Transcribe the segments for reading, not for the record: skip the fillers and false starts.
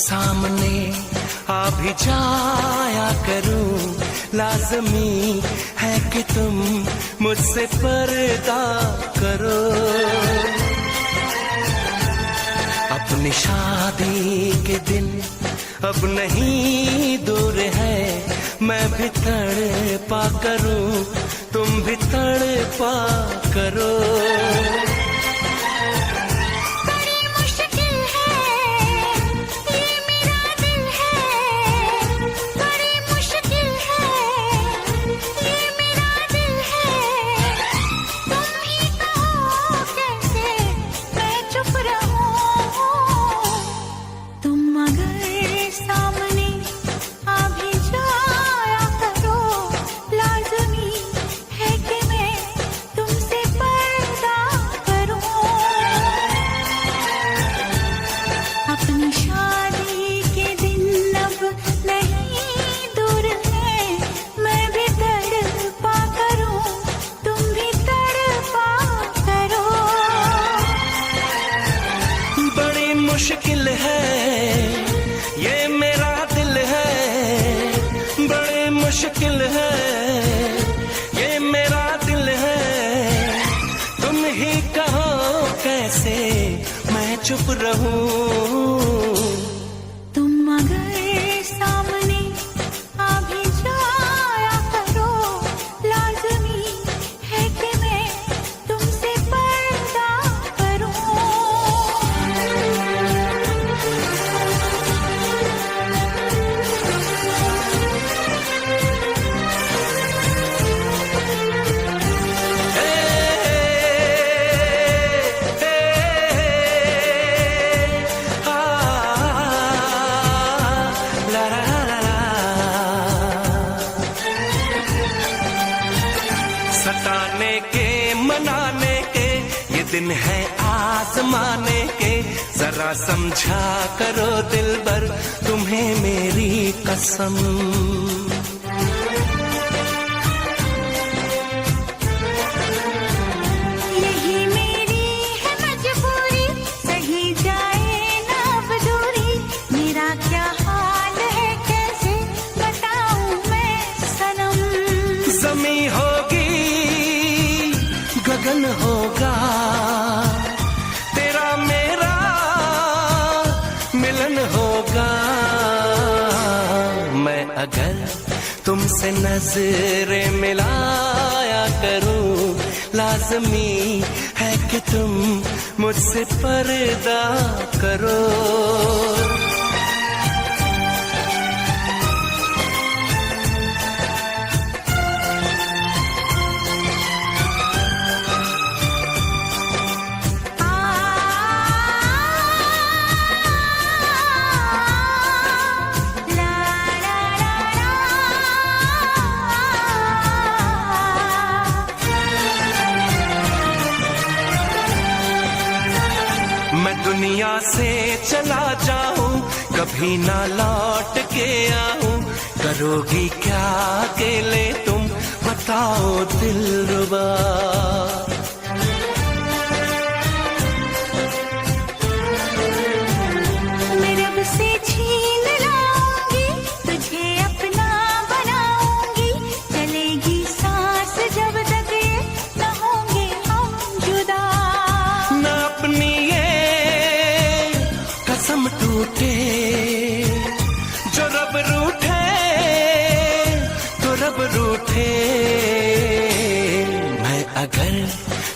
सामने आ भी जाया करूं, लाज़मी है कि तुम मुझसे पर्दा करो। अपनी शादी के दिन अब नहीं दूर है, मैं भी तड़पा करूं, तुम भी तड़पा करो। मुश्किल है ये मेरा दिल है, बड़ी मुश्किल है ये मेरा दिल है। तुम ही कहो कैसे मैं चुप रहूं। तुम अगर सामने आ भी जाया करो, लाज़मी है कि मैं तुमसे पर्दा करूं। सताने के मनाने के ये दिन है आजमाने के, जरा समझा करो दिलबर तुम्हें मेरी कसम। यही मेरी है मजबूरी, सही जाए ना अब दूरी, मेरा क्या हाल है कैसे बताऊं मैं सनम। ज़मी होगी गगन होगा, तेरा मेरा मिलन होगा। मैं अगर तुमसे नजरें मिलाया करूं, लाज़मी है कि तुम मुझसे पर्दा करो। मैं दुनिया से चला जाऊं, कभी ना लौट के आऊं, करोगी क्या अकेले तुम बताओ दिलरुबा। मैं रब से छीन लाऊंगी, तुझे अपना बनाऊंगी, चलेगी सांस जब तक ये न होंगे हम जुदा। न अपनी ये कसम टूटे, जो रब रूठे तो रब रूठे। मैं अगर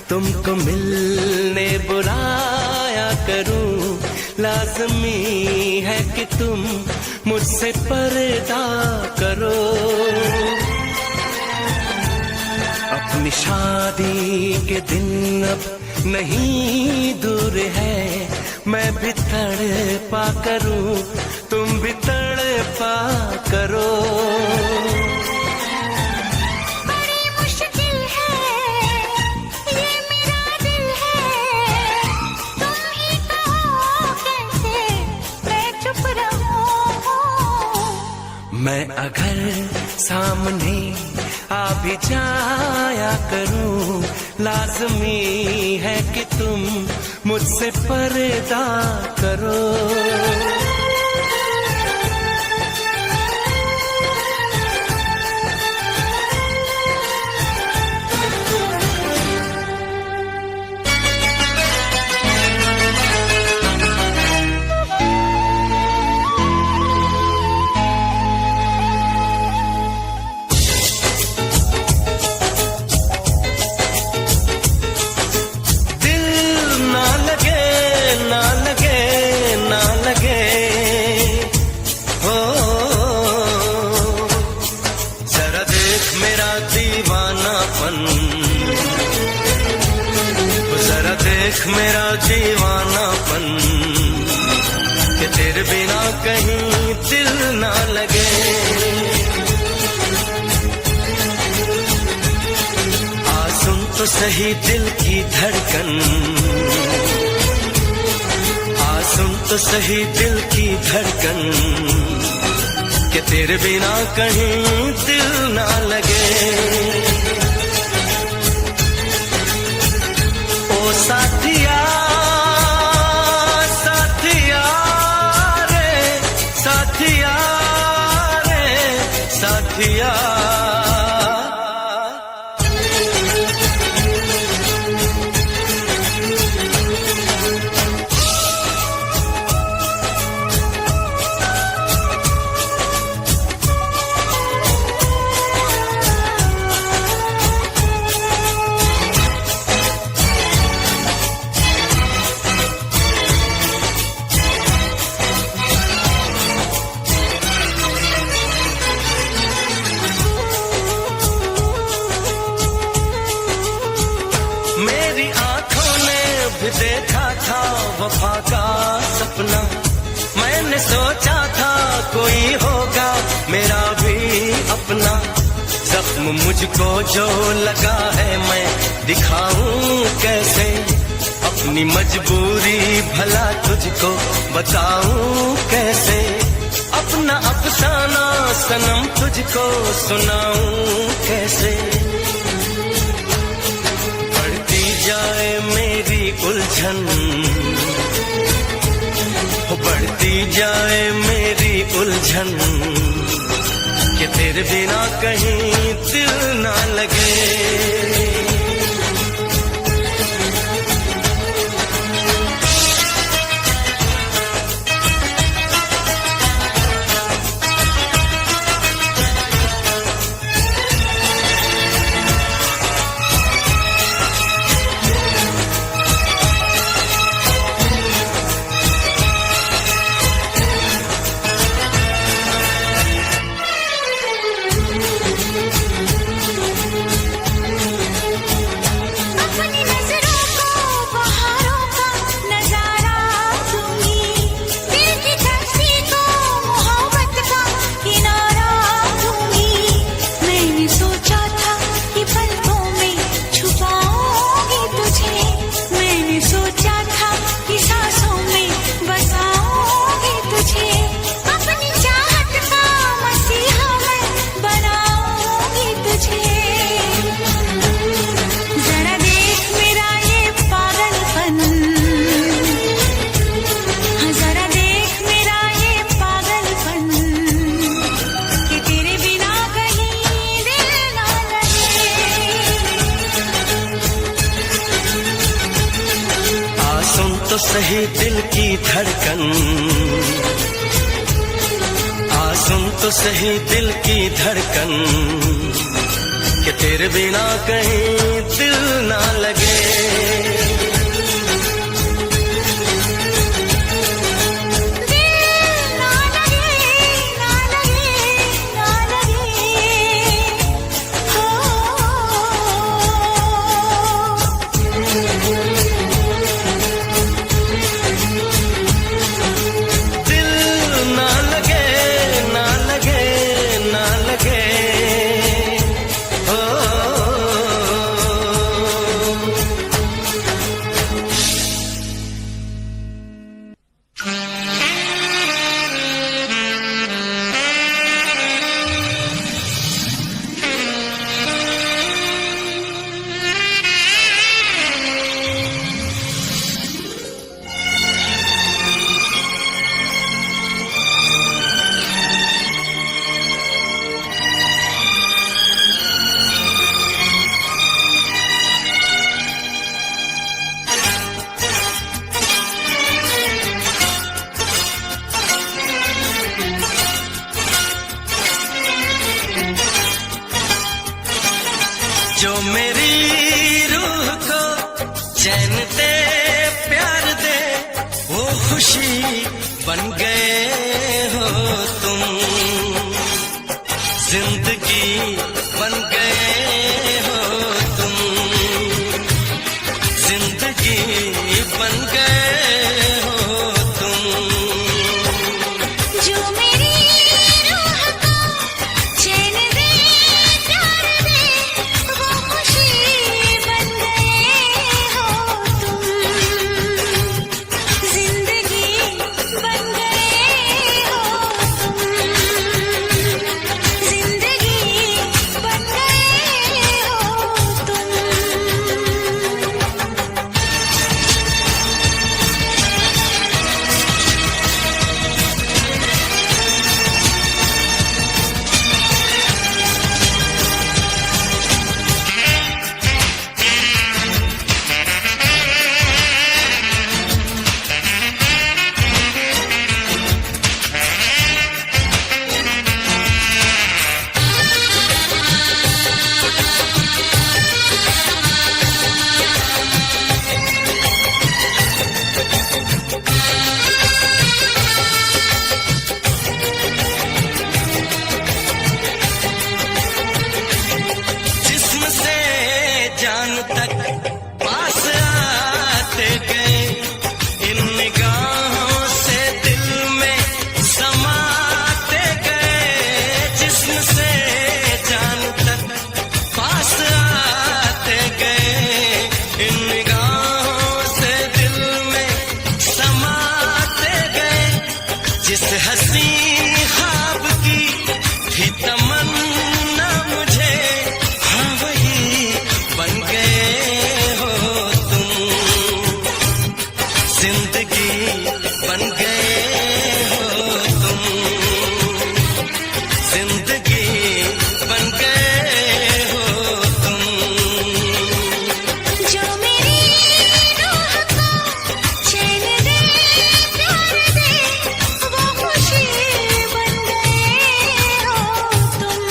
तुमको मिलने बुलाया करूं, लाज़मी है कि तुम मुझसे पर्दा करो। अपनी शादी के दिन अब नहीं दूर है, मैं भी तड़पा करूं, तुम भी तड़पा करो। बड़ी मुश्किल है ये मेरा दिल है, तुम ही कहो कैसे मैं चुप रहूं। मैं अगर सामने आ भी जाया करूं, लाज़मी है कि तुम मुझसे पर्दा करो। देख मेरा दीवानापन कि तेरे बिना कहीं दिल ना लगे। आ सुन तो सही दिल की धड़कन, आ सुन तो सही दिल की धड़कन कि तेरे बिना कहीं दिल ना लगे। ओ साथिया साथिया रे, साथिया रे, साथिया। मेरी आंखों ने भी देखा था वफा का सपना, मैंने सोचा था कोई होगा मेरा भी अपना। जख्म मुझको जो लगा है मैं दिखाऊं कैसे, अपनी मजबूरी भला तुझको बताऊं कैसे। अपना अफसाना सनम तुझको सुनाऊं कैसे। जाए मेरी उलझन, बढ़ती जाए मेरी उलझन कि तेरे बिना कहीं दिल ना लगे। तो सही दिल की धड़कन, आ सुन तो सही दिल की धड़कन कि तेरे बिना कहीं दिल ना लगे। जो मेरी रूह को चैन दे प्यार दे वो खुशी बन गए हो तुम, जिंदगी बन गए हो तुम, जिंदगी ख्वाब की थी तमन्ना मुझे, हाँ वही बन गए हो तुम, जिंदगी बन गए हो तुम, जिंदगी बन गए हो तुम। जो मेरी रूह को चैन दे प्यार दे वो खुशी बन गए हो तुम।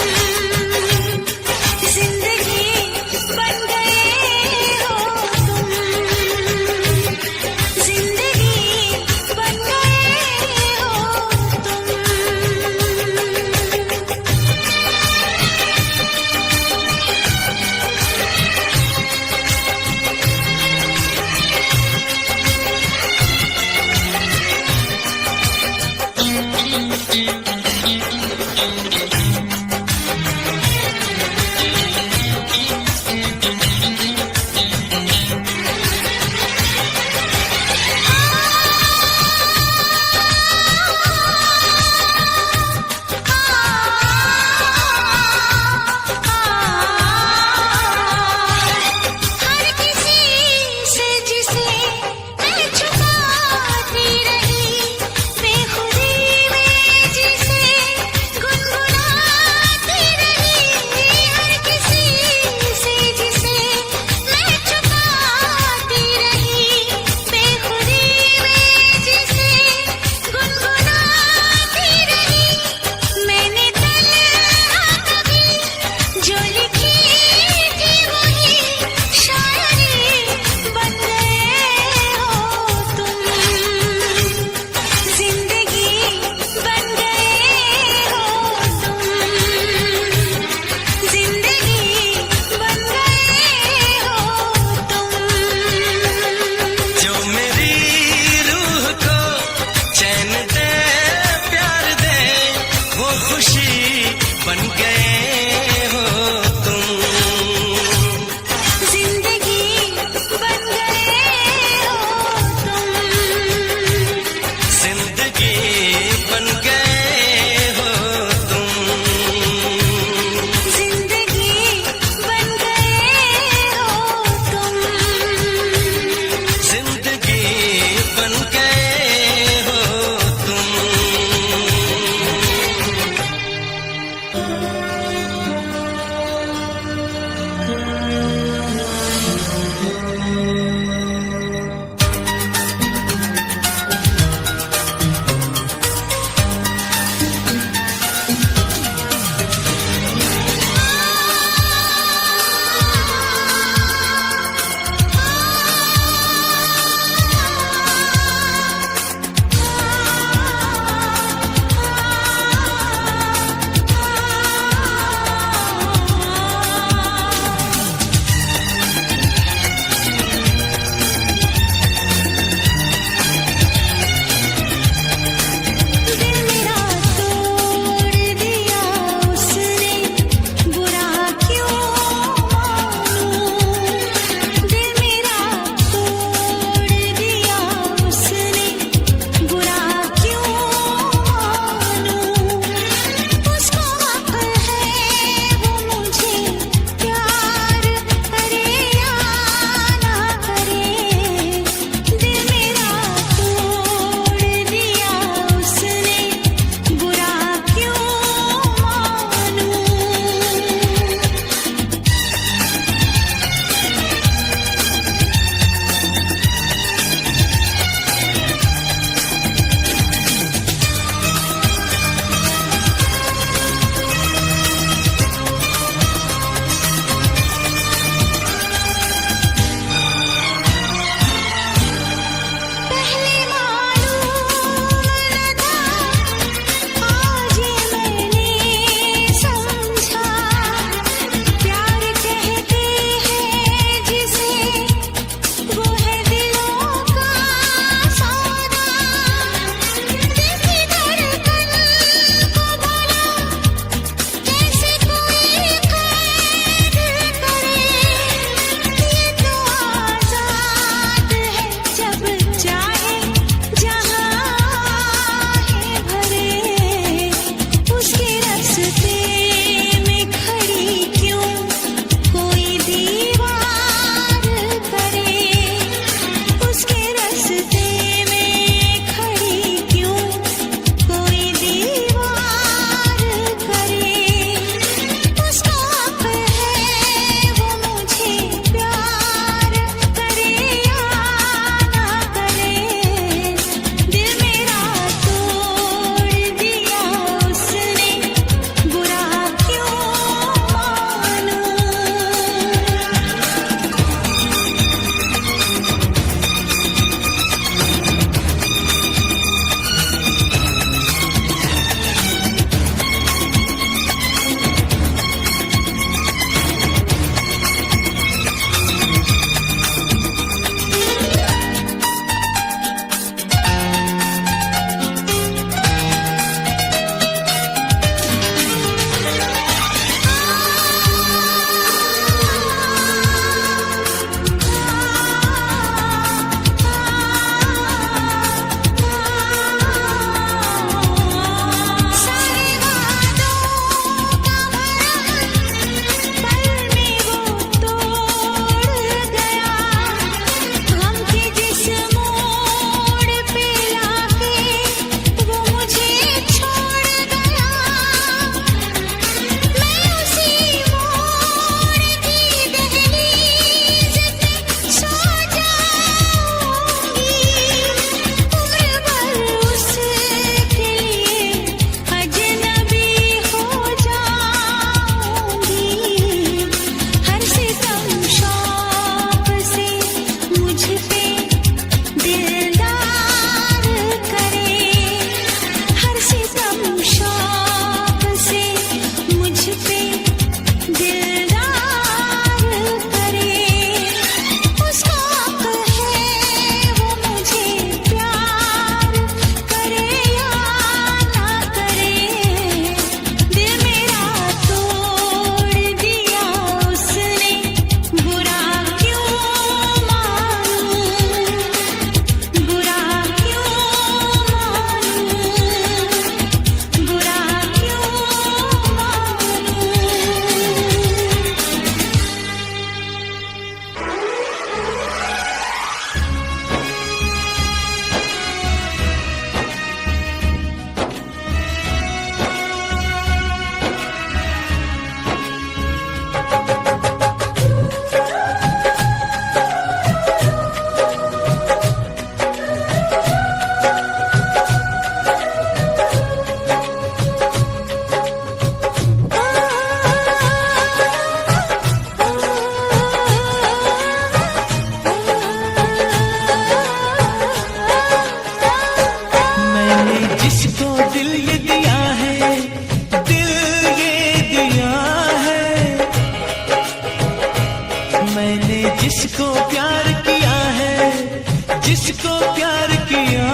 जिसको प्यार किया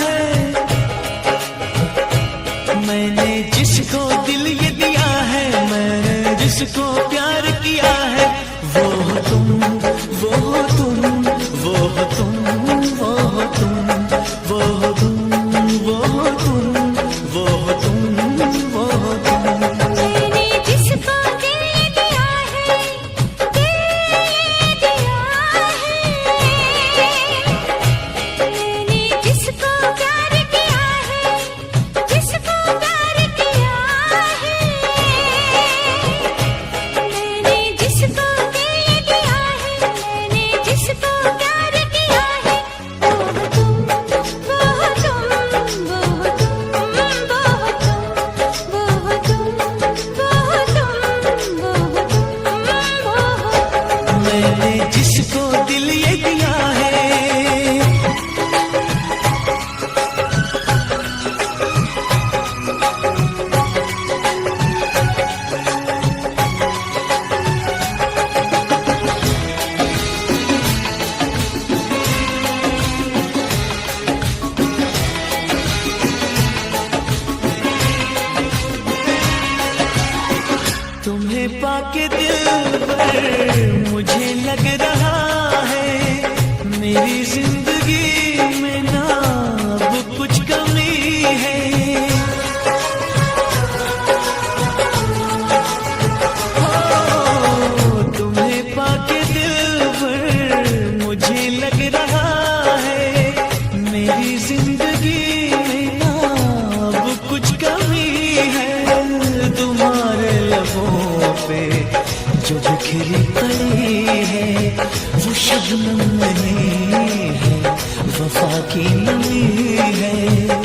है, मैंने जिसको दिल ये दिया है, मैंने जिसको प्यार किया है, वो हो तुम, वो हो तुम, वो हो तुम, वो हो तुम, वो हो तुम, वो हो तुम, वो हो तुम, वो हो तुम। मैंने जिसको दिल दिया है, दिल दिया है, मैंने जिसको प्यार किया है, जिसको प्यार किया है, मैंने जिसको दिल दिया है, मैंने जिसको प्यार किया है, वो तुम, वो तुम, वो तुम, वो तुम, मैंने जिसको दिल ये दिया है। तुम्हें पाके दिल पर मुझे लग रहा है, मेरी जिंदगी में ना अब कुछ कमी है। ओ, तुम्हें पाके दिल पर मुझे लग रहा है, मेरी जिंदगी में ना अब कुछ कमी है। तुम्हारे लबों पे जो बिखरी पड़ी है, वो शबनम नहीं है, वफा की नमी है।